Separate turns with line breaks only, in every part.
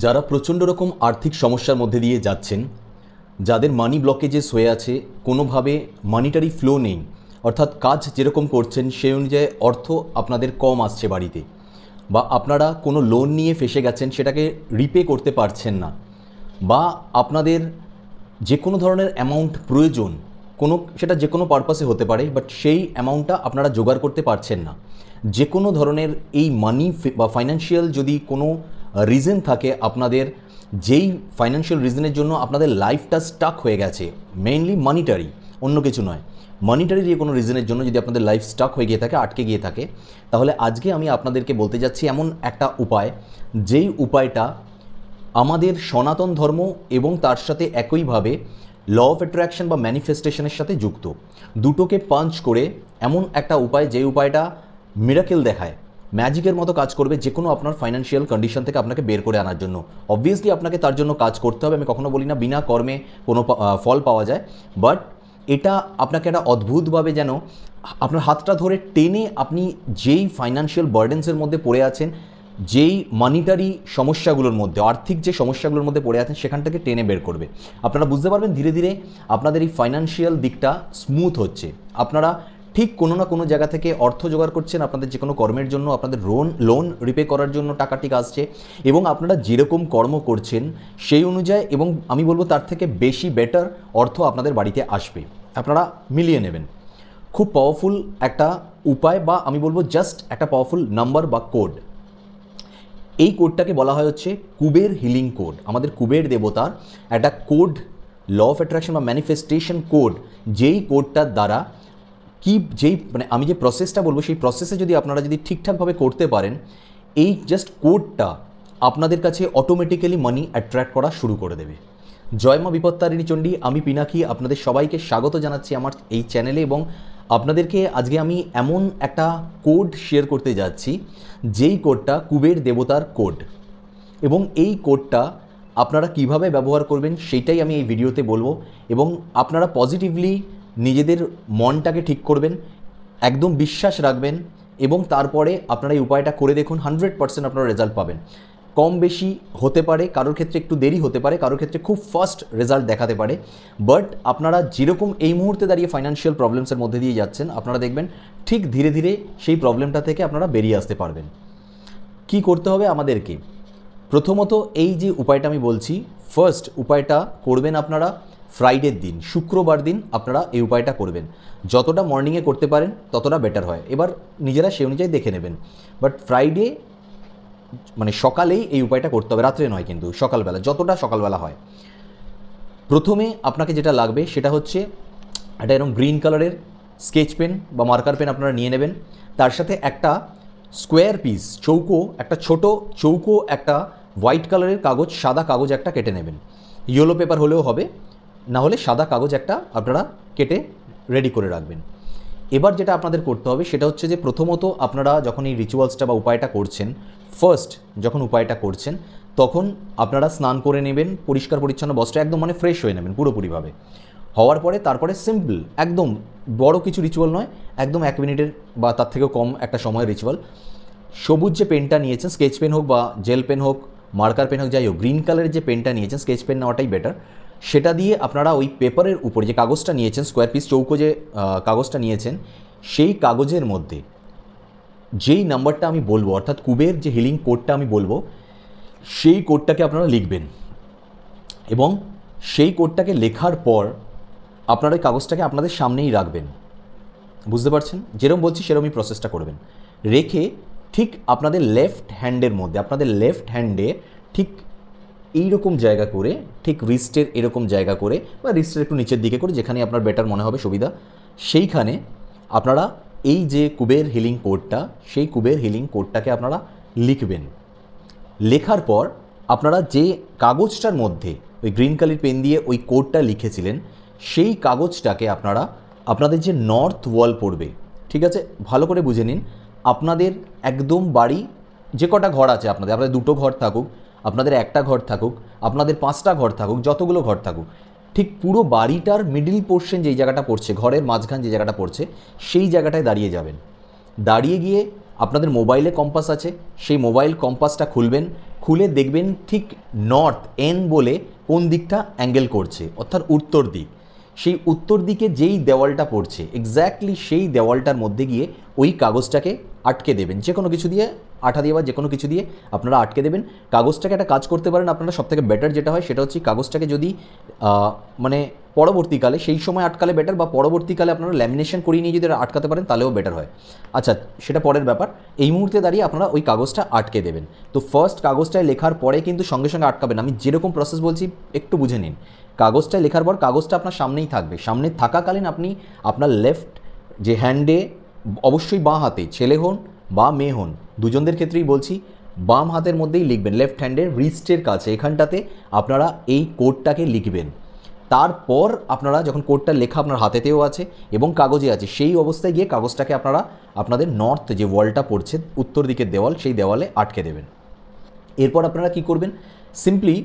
যারা প্রচণ্ড রকম আর্থিক সমস্যার মধ্যে দিয়ে যাচ্ছেন, যাদের মানি ব্লকেজেস হয়ে আছে, কোনোভাবে মানিটারি ফ্লো নেই, অর্থাৎ কাজ যেরকম করছেন সেই অনুযায়ী অর্থ আপনাদের কম আসছে বাড়িতে, বা আপনারা কোনো লোন নিয়ে ফেসে গেছেন, সেটাকে রিপে করতে পারছেন না, বা আপনাদের যে কোনো ধরনের অ্যামাউন্ট প্রয়োজন, সেটা যে কোনো পারপাসে হতে পারে, বাট সেই অ্যামাউন্টটা আপনারা জোগাড় করতে পারছেন না। যে কোনো ধরনের এই মানি বা ফাইন্যান্সিয়াল যদি কোনো রিজন থাকে আপনাদের, যেই ফাইন্যান্সিয়াল রিজনের জন্য আপনাদের লাইফটা স্টাক হয়ে গেছে, মেইনলি মানিটারি, অন্য কিছু নয়, মানিটারি যে কোনো রিজনের জন্য যদি আপনাদের লাইফ স্টাক হয়ে গিয়ে থাকে, আটকে গিয়ে থাকে, তাহলে আজকে আমি আপনাদেরকে বলতে যাচ্ছি এমন একটা উপায়, যেই উপায়টা আমাদের সনাতন ধর্ম এবং তার সাথে একইভাবে ল অফ অ্যাট্রাকশন বা ম্যানিফেস্টেশনের সাথে যুক্ত, দুটোকে পাঞ্চ করে এমন একটা উপায়, যে উপায়টা মিরাকেল দেখায়, ম্যাজিকের মতো কাজ করবে যে কোনো আপনার ফাইন্যান্সিয়াল কন্ডিশন থেকে আপনাকে বের করে আনার জন্য। অবভিয়াসলি আপনাকে তার জন্য কাজ করতে হবে, আমি কখনো বলি না বিনা কর্মে কোনো ফল পাওয়া যায়, বাট এটা আপনাকে একটা অদ্ভুতভাবে যেন আপনার হাতটা ধরে টেনে আপনি যেই ফাইন্যান্সিয়াল বার্ডেন্সের মধ্যে পড়ে আছেন, যেই মানিটারি সমস্যাগুলোর মধ্যে, আর্থিক যে সমস্যাগুলোর মধ্যে পড়ে আছেন, সেখান থেকে টেনে বের করবে। আপনারা বুঝতে পারবেন ধীরে ধীরে আপনাদের এই ফাইন্যান্সিয়াল দিকটা স্মুথ হচ্ছে, আপনারা ঠিক কোনো না কোনো জায়গা থেকে অর্থ জোগাড় করছেন, আপনাদের যে কোনো কর্মের জন্য, আপনাদের লোন রিপে করার জন্য টাকা ঠিক আসছে, এবং আপনারা যেরকম কর্ম করছেন সেই অনুযায়ী, এবং আমি বলবো তার থেকে বেশি বেটার অর্থ আপনাদের বাড়িতে আসবে, আপনারা মিলিয়ে নেবেন। খুব পাওয়ারফুল একটা উপায়, বা আমি বলবো জাস্ট একটা পাওয়ারফুল নাম্বার বা কোড। এই কোডটাকে বলা হয় হচ্ছে কুবের হিলিং কোড। আমাদের কুবের দেবতার একটা কোড, ল অফ অ্যাট্রাকশন বা ম্যানিফেস্টেশন কোড, যেই কোডটার দ্বারা আমি যে প্রসেসটা বলবো, সেই প্রসেসে যদি আপনারা ঠিকঠাকভাবে করতে পারেন, এই জাস্ট কোডটা আপনাদের কাছে অটোমেটিক্যালি মানি অ্যাট্রাক্ট করা শুরু করে দেবে। জয় মা বিপত্তারিণী চণ্ডী, আমি পিনাকি আপনাদের সবাইকে স্বাগত জানাচ্ছি আমার এই চ্যানেলে, এবং আপনাদেরকে আজকে আমি এমন একটা কোড শেয়ার করতে যাচ্ছি, যেই কোডটা কুবের দেবতার কোড, এবং এই কোডটা আপনারা কিভাবে ব্যবহার করবেন সেইটাই আমি এই ভিডিওতে বলবো। এবং আপনারা পজিটিভলি নিজেদের মনটাকে ঠিক করবেন, একদম বিশ্বাস রাখবেন, এবং তারপরে আপনারা এই উপায়টা করে দেখুন, 100% আপনারা রেজাল্ট পাবেন। কম বেশি হতে পারে, কারোর ক্ষেত্রে একটু দেরি হতে পারে, কারোর ক্ষেত্রে খুব ফাস্ট রেজাল্ট দেখাতে পারে, বাট আপনারা যেরকম এই মুহূর্তে দাঁড়িয়ে ফাইন্যান্সিয়াল প্রবলেমসের মধ্যে দিয়ে যাচ্ছেন, আপনারা দেখবেন ঠিক ধীরে ধীরে সেই প্রবলেমটা থেকে আপনারা বেরিয়ে আসতে পারবেন। কি করতে হবে আমাদেরকে? প্রথমত এই যে উপায়টা আমি বলছি, ফার্স্ট উপায়টা করবেন আপনারা ফ্রাইডের দিন, শুক্রবার দিন আপনারা এই উপায়টা করবেন। যতটা মর্নিংয়ে করতে পারেন ততটা বেটার হয়, এবার নিজেরা সে অনুযায়ী দেখে নেবেন, বাট ফ্রাইডে মানে সকালেই এই উপায়টা করতে হবে, রাত্রে নয়, কিন্তু সকালবেলা, যতটা সকালবেলা হয়। প্রথমে আপনাকে যেটা লাগবে সেটা হচ্ছে একটা এরকম গ্রিন কালারের স্কেচ পেন বা মার্কার পেন আপনারা নিয়ে নেবেন, তার সাথে একটা স্কোয়ার পিস, একটা ছোট চৌকো একটা হোয়াইট কালারের কাগজ, সাদা কাগজ একটা কেটে নেবেন, ইয়েলো পেপার হলেও হবে, না হলে সাদা কাগজ একটা আপনারা কেটে রেডি করে রাখবেন। এবার যেটা আপনাদের করতে হবে সেটা হচ্ছে যে, প্রথমত আপনারা যখন এই রিচুয়ালসটা বা উপায়টা করছেন, ফার্স্ট যখন উপায়টা করছেন, তখন আপনারা স্নান করে নেবেন, পরিষ্কার পরিচ্ছন্ন বস্ত্র, একদম মানে ফ্রেশ হয়ে নেবেন পুরোপুরিভাবে। হওয়ার পরে তারপরে সিম্পল, একদম বড় কিছু রিচুয়াল নয়, একদম 1 মিনিটের বা তার থেকেও কম একটা সময়ের রিচুয়াল। সবুজ যে পেনটা নিয়েছেন, স্কেচ পেন হোক বা জেল পেন হোক, মার্কার পেন হোক, যাই হোক, গ্রিন কালারের যে পেনটা নিয়েছেন, স্কেচ পেন নেওয়াটাই বেটার, সেটা দিয়ে আপনারা ওই পেপারের উপরে যে কাগজটা নিয়েছেন, স্কোয়ার পিস চৌকো যে কাগজটা নিয়েছেন, সেই কাগজের মধ্যে যেই নাম্বারটা আমি বলবো, অর্থাৎ কুবের যে হিলিং কোডটা আমি বলবো, সেই কোডটাকে আপনারা লিখবেন, এবং সেই কোডটাকে লেখার পর আপনারা ওই কাগজটাকে আপনাদের সামনেই রাখবেন। বুঝতে পারছেন? যেরকম বলছি সেরকমই প্রসেসটা করবেন। রেখে ঠিক আপনাদের লেফট হ্যান্ডের মধ্যে, আপনাদের লেফট হ্যান্ডে ঠিক এইরকম জায়গা করে, ঠিক রিস্টের এরকম জায়গা করে, বা রিস্টের একটু নিচের দিকে করে, যেখানে আপনার বেটার মনে হবে সুবিধা, সেইখানে আপনারা এই যে কুবের হিলিং কোডটা, সেই কুবের হিলিং কোডটাকে আপনারা লিখবেন। লেখার পর আপনারা যে কাগজটার মধ্যে ওই গ্রিন কালার পেন দিয়ে ওই কোডটা লিখেছিলেন, সেই কাগজটাকে আপনারা আপনাদের যে নর্থ ওয়াল পড়বে, ঠিক আছে, ভালো করে বুঝে নিন, আপনাদের একদম বাড়ি যে কটা ঘর আছে, আপনাদের 2টো ঘর থাকুক, আপনাদের 1টা ঘর থাকুক, আপনাদের 5টা ঘর থাকুক, যতগুলো ঘর থাকুক, ঠিক পুরো বাড়িটার মিডিল পোর্শন যেই জায়গাটা পড়ছে, ঘরের মাঝখান যে জায়গাটা পড়ছে, সেই জায়গাটায় দাঁড়িয়ে যাবেন। দাঁড়িয়ে গিয়ে আপনাদের মোবাইলে কম্পাস আছে, সেই মোবাইল কম্পাসটা খুলবেন, খুলে দেখবেন ঠিক নর্থ এন বলে কোন দিকটা অ্যাঙ্গেল করছে, অর্থাৎ উত্তর দিক। সেই উত্তর দিকে যেই দেওয়ালটা পড়ছে এক্স্যাক্টলি সেই দেওয়ালটার মধ্যে গিয়ে ওই কাগজটাকে আটকে দেবেন, যে কোনো কিছু দিয়ে, আঠা দিয়ে বা যে কোনো কিছু দিয়ে আপনারা আটকে দেবেন। কাগজটাকে একটা কাজ করতে পারেন আপনারা, সবথেকে বেটার যেটা হয় সেটা হচ্ছে কাগজটাকে যদি মানে পরবর্তীকালে, সেই সময় আটকালে বেটার, বা পরবর্তীকালে আপনারা ল্যামিনেশন করিয়ে নিয়ে যদি আটকাতে পারেন তাহলেও বেটার হয়। আচ্ছা, সেটা পরের ব্যাপার। এই মুহূর্তে দাঁড়িয়ে আপনারা ওই কাগজটা আটকে দেবেন। তো ফার্স্ট কাগজটায় লেখার পরে কিন্তু সঙ্গে সঙ্গে আটকাবেন, আমি যেরকম প্রসেস বলছি একটু বুঝে নিন। কাগজটায় লেখার পর কাগজটা আপনার সামনেই থাকবে, সামনে থাকাকালীন আপনি আপনার লেফট যে হ্যান্ডে, অবশ্যই বাঁ হাতে, ছেলে হন বা মেয়ে হন দুজনদের ক্ষেত্রেই বলছি, বাম হাতের মধ্যেই লিখবেন, লেফট হ্যান্ডের রিস্টের কাছে এখানটাতে আপনারা এই কোডটাকে লিখবেন। তারপর আপনারা যখন কোডটা লেখা আপনার হাতেতেও আছে এবং কাগজে আছে, সেই অবস্থায় গিয়ে কাগজটাকে আপনারা আপনাদের নর্থ যে ওয়ালটা পড়ছে, উত্তর দিকের দেওয়াল, সেই দেওয়ালে আটকে দেবেন। এরপর আপনারা কি করবেন, সিম্পলি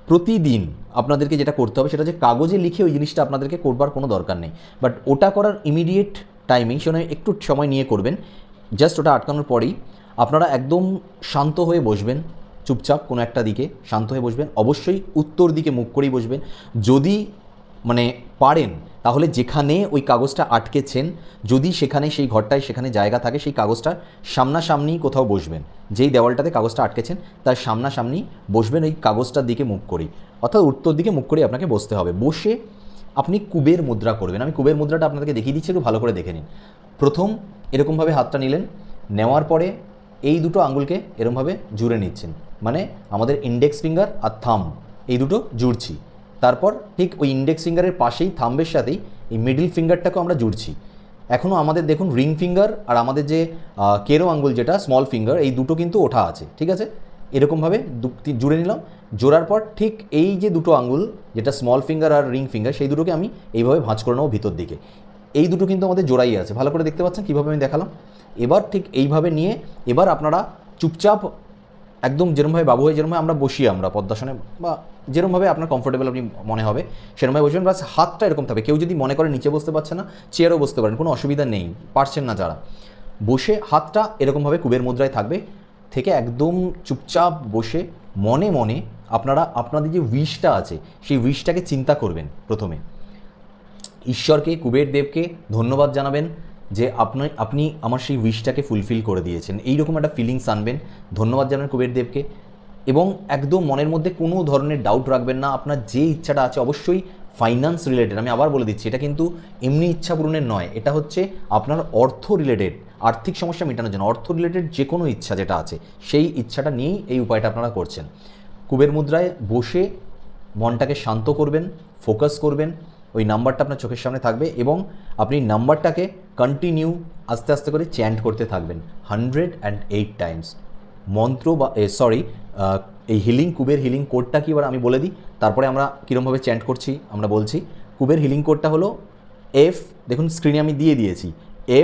প্রতিদিন আপনাদেরকে যেটা করতে হবে সেটা হচ্ছে কাগজে লিখে ওই জিনিসটা আপনাদেরকে করবার কোনো দরকার নেই, বাট ওটা করার ইমিডিয়েট টাইমিং সেখানে একটু সময় নিয়ে করবেন। জাস্ট ওটা আটকানোর পরেই আপনারা একদম শান্ত হয়ে বসবেন, চুপচাপ কোনো একটা দিকে শান্ত হয়ে বসবেন, অবশ্যই উত্তর দিকে মুখ করেই বসবেন। যদি মানে পারেন তাহলে যেখানে ওই কাগজটা আটকেছেন, যদি সেখানে সেই ঘরটায় সেখানে জায়গা থাকে, সেই কাগজটার সামনাসামনি কোথাও বসবেন, যেই দেওয়ালটাতে কাগজটা আটকেছেন তার সামনাসামনি বসবেন, ওই কাগজটার দিকে মুখ করি, অর্থাৎ উত্তর দিকে মুখ করে আপনাকে বসতে হবে। বসে আপনি কুবের মুদ্রা করবেন। আমি কুবের মুদ্রাটা আপনাদেরকে দেখিয়ে দিচ্ছি, একটু ভালো করে দেখে নিন। প্রথম এরকমভাবে হাতটা নিলেন, নেওয়ার পরে এই দুটো আঙুলকে এরকমভাবে জুড়ে নিচ্ছেন, মানে আমাদের ইন্ডেক্স ফিঙ্গার আর থাম্ব এই দুটো জুড়ছি। তারপর ঠিক ওই ইন্ডেক্স ফিঙ্গারের পাশেই থাম্বের সাথেই এই মিডল ফিঙ্গারটাকেও আমরা জুড়ছি। এখনও আমাদের দেখুন রিং ফিঙ্গার আর আমাদের যে কেরো আঙ্গুল যেটা স্মল ফিঙ্গার, এই দুটো কিন্তু ওঠা আছে, ঠিক আছে। এরকমভাবে জুড়ে নিলাম। জোড়ার পর ঠিক এই যে দুটো আঙ্গুল যেটা স্মল ফিঙ্গার আর রিং ফিঙ্গার, সেই দুটোকে আমি এইভাবে ভাঁজ করে নেবো ভিতর দিকে। এই দুটো কিন্তু আমাদের জোড়াই আছে, ভালো করে দেখতে পাচ্ছেন কীভাবে আমি দেখালাম। এবার ঠিক এইভাবে নিয়ে এবার আপনারা চুপচাপ একদম যেরকমভাবে বাবু হয়ে যেরকমভাবে আমরা বসি, আমরা পদ্মাসনে বা যেরকমভাবে আপনার কমফোর্টেবল আপনি মনে হবে সেরকমভাবে বসবেন, বাস হাতটা এরকম থাকবে। কেউ যদি মনে করে নিচে বসতে পারছে না, চেয়ারও বসতে পারেন, কোনো অসুবিধা নেই, পারছেন না যারা, বসে হাতটা এরকমভাবে কুবের মুদ্রায় থাকবে। থেকে একদম চুপচাপ বসে মনে মনে আপনারা আপনাদের যে উইশটা আছে সেই উইশটাকে চিন্তা করবেন। প্রথমে ঈশ্বরকে, কুবের দেবকে ধন্যবাদ জানাবেন যে আপনি আমার সেই উইশটাকে ফুলফিল করে দিয়েছেন, এইরকম একটা ফিলিংস আনবেন। ধন্যবাদ জানাবেন কুবের দেবকে এবং একদম মনের মধ্যে কোনো ধরনের ডাউট রাখবেন না। আপনার যে ইচ্ছাটা আছে, অবশ্যই ফাইন্যান্স রিলেটেড, আমি আবার বলে দিচ্ছি, এটা কিন্তু এমনি ইচ্ছা পূরণের নয়, এটা হচ্ছে আপনার অর্থ রিলেটেড, আর্থিক সমস্যা মেটানোর জন্য অর্থ রিলেটেড যে কোনো ইচ্ছা যেটা আছে সেই ইচ্ছাটা নিয়েই এই উপায়টা আপনারা করছেন। কুবের মুদ্রায় বসে মনটাকে শান্ত করবেন, ফোকাস করবেন, ওই নাম্বারটা আপনার চোখের সামনে থাকবে এবং আপনি নাম্বারটাকে কন্টিনিউ আস্তে আস্তে করে চ্যান্ট করতে থাকবেন 108 টাইমস। মন্ত্র বা এই হিলিং, কুবের হিলিং কোডটা কি এবার আমি বলে দিই, তারপরে আমরা কীরকমভাবে চ্যান্ট করছি আমরা বলছি। কুবের হিলিং কোডটা হলো এফ, দেখুন স্ক্রিনে আমি দিয়ে দিয়েছি,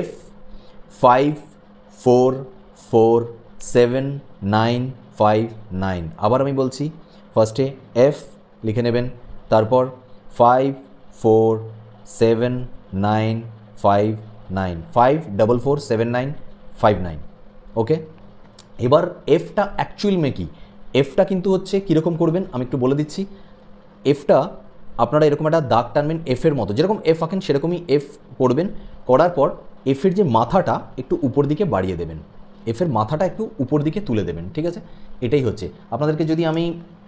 F544795 আবার আমি বলছি, ফার্স্টে এফ লিখে নেবেন, তারপর 547959 ওকে। এবার এফটা অ্যাকচুয়ালি কি, এফটা কিন্তু হচ্ছে কীরকম করবেন আমি একটু বলে দিচ্ছি। এফটা আপনারা এরকম একটা দাগ টানবেন এফের মতো, যেরকম এফ আঁকেন সেরকমই এফ করবেন। করার পর এফের যে মাথাটা একটু উপর দিকে বাড়িয়ে দেবেন, এফের মাথাটা একটু উপর দিকে তুলে দেবেন, ঠিক আছে। এটাই হচ্ছে আপনাদেরকে, যদি আমি,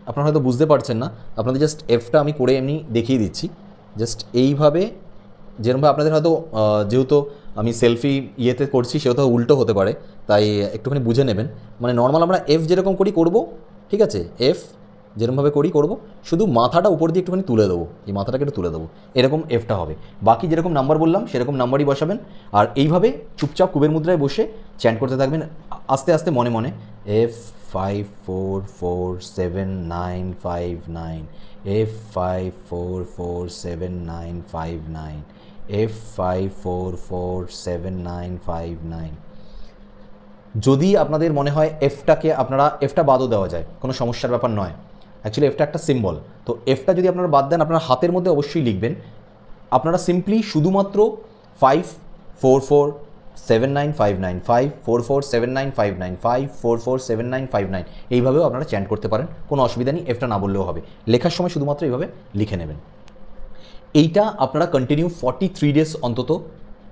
আপনারা হয়তো বুঝতে পারছেন না, আপনাদের জাস্ট এফটা আমি করে এমনি দেখিয়ে দিচ্ছি। জাস্ট এইভাবে, যেরকমভাবে আপনাদের হয়তো যেহেতু আমি সেলফি ইয়েতে করছি সেহেতু উল্টো হতে পারে, তাই একটুখানি বুঝে নেবেন। মানে নর্মাল আমরা এফ যেরকম করি করব, ঠিক আছে, এফ যেরকমভাবে করব, শুধু মাথাটা উপর দিয়ে একটুখানি তুলে দেবো, এই মাথাটাকে একটু তুলে দেবো, এরকম এফটা হবে। বাকি যেরকম নাম্বার বললাম সেরকম নাম্বারই বসাবেন, আর এইভাবে চুপচাপ কুবের মুদ্রায় বসে চ্যান্ট করতে থাকবেন আস্তে আস্তে মনে মনে, F544795 F544795 F544795। যদি আপনাদের মনে হয় এফটাকে আপনারা এফটা বাদও দেওয়া যায়, কোনো সমস্যার ব্যাপার নয়, অ্যাকচুয়ালি এফটা একটা সিম্বল, তো এফটা যদি আপনারা বাদ দেন আপনারা হাতের মধ্যে অবশ্যই লিখবেন। আপনারা সিম্পলি শুধুমাত্র 4479595 এইভাবেও আপনারা চ্যান্ট করতে পারেন, কোনো অসুবিধা নেই, এফটা না বললেও হবে। লেখার সময় শুধুমাত্র এইভাবে লিখে নেবেন। এইটা আপনারা কন্টিনিউ 43 ডেজ অন্তত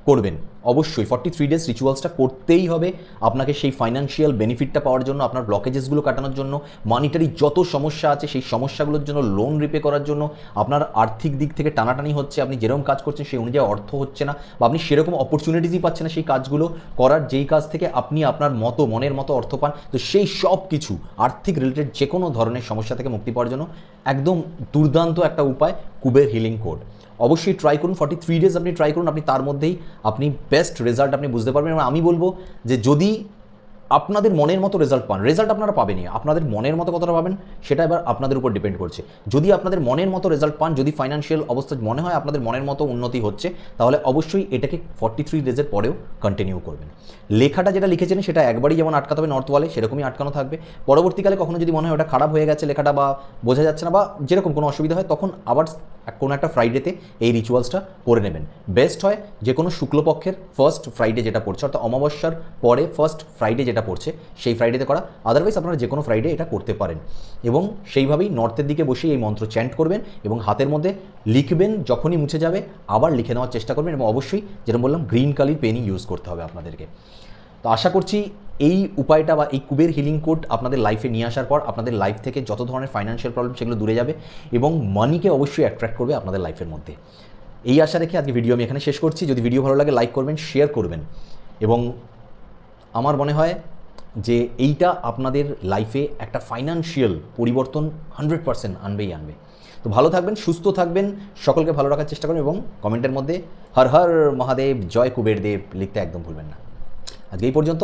করবেন। অবশ্যই 43 ডেজ রিচুয়ালসটা করতেই হবে আপনাকে, সেই ফাইন্যান্সিয়াল বেনিফিটটা পাওয়ার জন্য, আপনার ব্লকেজেসগুলো কাটানোর জন্য, মানিটারি যত সমস্যা আছে সেই সমস্যাগুলোর জন্য, লোন রিপে করার জন্য, আপনার আর্থিক দিক থেকে টানাটানি হচ্ছে, আপনি যেরকম কাজ করছেন সেই অনুযায়ী অর্থ হচ্ছে না, বা আপনি সেরকম অপরচুনিটিসই পাচ্ছেন না সেই কাজগুলো করার, যেই কাজ থেকে আপনি আপনার মতো মনের মতো অর্থ পান। তো সেই সব কিছু আর্থিক রিলেটেড যে কোনো ধরনের সমস্যা থেকে মুক্তি পাওয়ার জন্য একদম দুর্দান্ত একটা উপায় কুবের হিলিং কোড। অবশ্যই ট্রাই করুন, 43 ডেজ আপনি ট্রাই করুন, আপনি তার মধ্যেই আপনি বেস্ট রেজাল্ট আপনি বুঝতে পারবেন। এবং আমি বলবো যে যদি আপনাদের মনের মতো রেজাল্ট পান, রেজাল্ট আপনারা পাবেনই, আপনাদের মনের মতো কতটা পাবেন সেটা এবার আপনাদের উপর ডিপেন্ড করছে। যদি আপনাদের মনের মতো রেজাল্ট পান, যদি ফাইন্যান্সিয়াল অবস্থা মনে হয় আপনাদের মনের মতো উন্নতি হচ্ছে, তাহলে অবশ্যই এটাকে 43 ডেজের পরেও কন্টিনিউ করবেন। লেখাটা যেটা লিখেছেন সেটা একবারই যেমন আটকাতে হবে নর্থ ওয়ালে, সেরকমই আটকানো থাকবে। পরবর্তীকালে কখনো যদি মনে হয় ওটা খারাপ হয়ে গেছে লেখাটা, বা বোঝা যাচ্ছে না, বা যেরকম কোনো অসুবিধা হয়, তখন আবার কোনো একটা ফ্রাইডেতে এই রিচুয়ালসটা করে নেবেন। বেস্ট হয় যে কোনো শুক্লপক্ষের ফার্স্ট ফ্রাইডে যেটা পড়ছে, অর্থাৎ অমাবস্যার পরে ফার্স্ট ফ্রাইডে যেটা পড়ছে সেই ফ্রাইডেতে করা। আদারওয়াইজ আপনারা যে কোনো ফ্রাইডে এটা করতে পারেন, এবং সেইভাবেই নর্থের দিকে বসেই এই মন্ত্র চ্যান্ট করবেন এবং হাতের মধ্যে লিখবেন। যখনই মুছে যাবে আবার লিখে নেওয়ার চেষ্টা করবেন, এবং অবশ্যই যেরকম বললাম গ্রিন কালির পেনই ইউজ করতে হবে আপনাদেরকে। তো আশা করছি এই উপায়টা বা এই কুবের হিলিং কোড আপনাদের লাইফে নিয়ে আসার পর আপনাদের লাইফ থেকে যত ধরনের ফাইন্যান্সিয়াল প্রবলেম সেগুলো দূরে যাবে, এবং মানিকে অবশ্যই অ্যাট্রাক্ট করবে আপনাদের লাইফের মধ্যে। এই আশা রেখে আজকে ভিডিও আমি এখানে শেষ করছি। যদি ভিডিও ভালো লাগে লাইক করবেন, শেয়ার করবেন, এবং আমার মনে হয় যে এইটা আপনাদের লাইফে একটা ফাইন্যান্সিয়াল পরিবর্তন 100% আনবেই আনবে। তো ভালো থাকবেন, সুস্থ থাকবেন, সকলকে ভালো রাখার চেষ্টা করবেন, এবং কমেন্টের মধ্যে হর হর মহাদেব, জয় কুবের দেব লিখতে একদম ভুলবেন না। আজকে এই পর্যন্ত,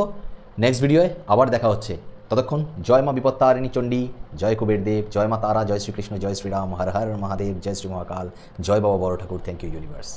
নেক্সট ভিডিওয়ে আবার দেখা হচ্ছে। ততক্ষণ জয় মা বিপত্তারিণী চণ্ডী, জয় কুবের দেব, জয় মা তারা, জয় শ্রীকৃষ্ণ, জয় শ্রীরাম, হর হর মহাদেব, জয় শ্রী মহাকাল, জয় বাবা বড় ঠাকুর। Thank you universe.